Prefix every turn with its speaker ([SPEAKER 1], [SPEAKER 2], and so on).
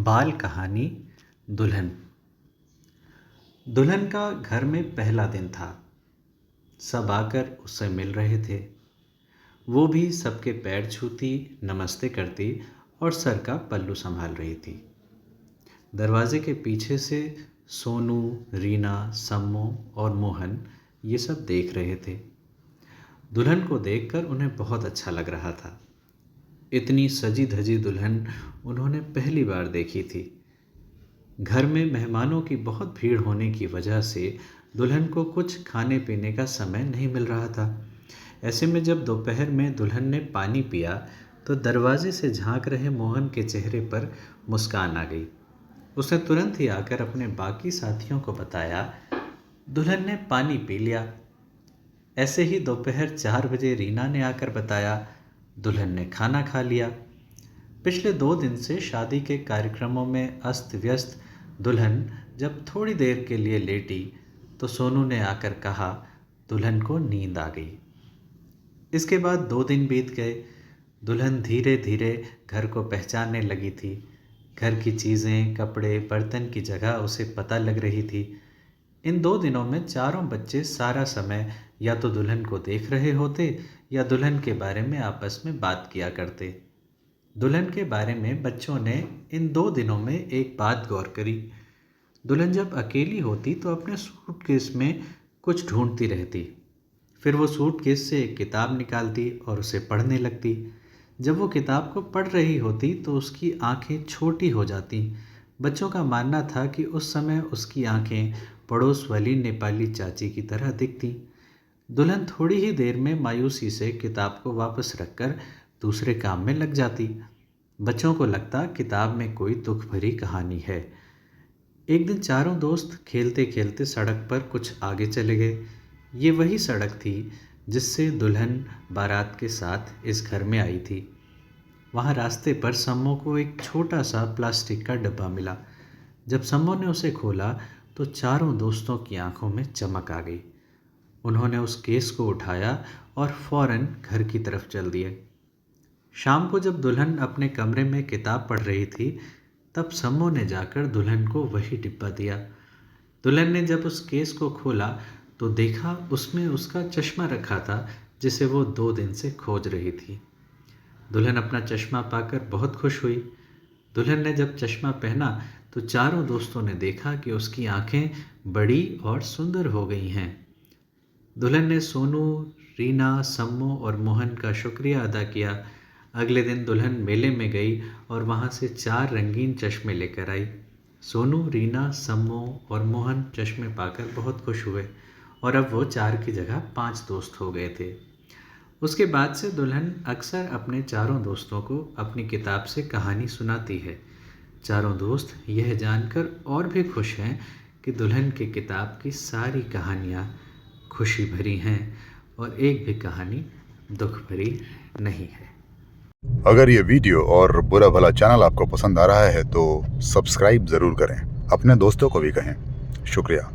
[SPEAKER 1] बाल कहानी दुल्हन। दुल्हन का घर में पहला दिन था। सब आकर उससे मिल रहे थे। वो भी सबके पैर छूती, नमस्ते करती और सर का पल्लू संभाल रही थी। दरवाजे के पीछे से सोनू, रीना, सम्मो और मोहन ये सब देख रहे थे। दुल्हन को देखकर उन्हें बहुत अच्छा लग रहा था। इतनी सजी धजी दुल्हन उन्होंने पहली बार देखी थी। घर में मेहमानों की बहुत भीड़ होने की वजह से दुल्हन को कुछ खाने पीने का समय नहीं मिल रहा था। ऐसे में जब दोपहर में दुल्हन ने पानी पिया तो दरवाजे से झांक रहे मोहन के चेहरे पर मुस्कान आ गई। उसने तुरंत ही आकर अपने बाकी साथियों को बताया, दुल्हन ने पानी पी लिया। ऐसे ही दोपहर 4 बजे रीना ने आकर बताया, दुल्हन ने खाना खा लिया। पिछले 2 दिन से शादी के कार्यक्रमों में अस्त व्यस्त दुल्हन जब थोड़ी देर के लिए लेटी तो सोनू ने आकर कहा, दुल्हन को नींद आ गई। इसके बाद 2 दिन बीत गए। दुल्हन धीरे धीरे घर को पहचानने लगी थी। घर की चीज़ें, कपड़े, बर्तन की जगह उसे पता लग रही थी। इन 2 दिनों में चारों बच्चे सारा समय या तो दुल्हन को देख रहे होते या दुल्हन के बारे में आपस में बात किया करते। दुल्हन के बारे में बच्चों ने इन 2 दिनों में एक बात गौर करी। दुल्हन जब अकेली होती तो अपने सूटकेस में कुछ ढूंढती रहती। फिर वो सूटकेस से एक किताब निकालती और उसे पढ़ने लगती। जब वो किताब को पढ़ रही होती तो उसकी आंखें छोटी हो जाती। बच्चों का मानना था कि उस समय उसकी आंखें पड़ोस वाली नेपाली चाची की तरह दिखती। दुल्हन थोड़ी ही देर में मायूसी से किताब को वापस रखकर दूसरे काम में लग जाती। बच्चों को लगता किताब में कोई दुख भरी कहानी है। एक दिन चारों दोस्त खेलते खेलते सड़क पर कुछ आगे चले गए। ये वही सड़क थी जिससे दुल्हन बारात के साथ इस घर में आई थी। वहाँ रास्ते पर सम्मो को एक छोटा सा प्लास्टिक का डब्बा मिला। जब सम्मो ने उसे खोला तो चारों दोस्तों की आंखों में चमक आ गई। उन्होंने उस केस को उठाया और फौरन घर की तरफ चल दिए। शाम को जब दुल्हन अपने कमरे में किताब पढ़ रही थी तब सम्मो ने जाकर दुल्हन को वही डिब्बा दिया। दुल्हन ने जब उस केस को खोला तो देखा उसमें उसका चश्मा रखा था जिसे वो 2 दिन से खोज रही थी। दुल्हन अपना चश्मा पाकर बहुत खुश हुई। दुल्हन ने जब चश्मा पहना तो चारों दोस्तों ने देखा कि उसकी आंखें बड़ी और सुंदर हो गई हैं। दुल्हन ने सोनू, रीना, सम्मो और मोहन का शुक्रिया अदा किया। अगले दिन दुल्हन मेले में गई और वहाँ से 4 रंगीन चश्मे लेकर आई। सोनू, रीना, सम्मो और मोहन चश्मे पाकर बहुत खुश हुए और अब वो 4 की जगह 5 दोस्त हो गए थे। उसके बाद से दुल्हन अक्सर अपने चारों दोस्तों को अपनी किताब से कहानी सुनाती है। चारों दोस्त यह जानकर और भी खुश हैं कि दुल्हन की किताब की सारी कहानियाँ खुशी भरी हैं और एक भी कहानी दुख भरी नहीं है।
[SPEAKER 2] अगर ये वीडियो और बुरा भला चैनल आपको पसंद आ रहा है तो सब्सक्राइब ज़रूर करें, अपने दोस्तों को भी कहें। शुक्रिया।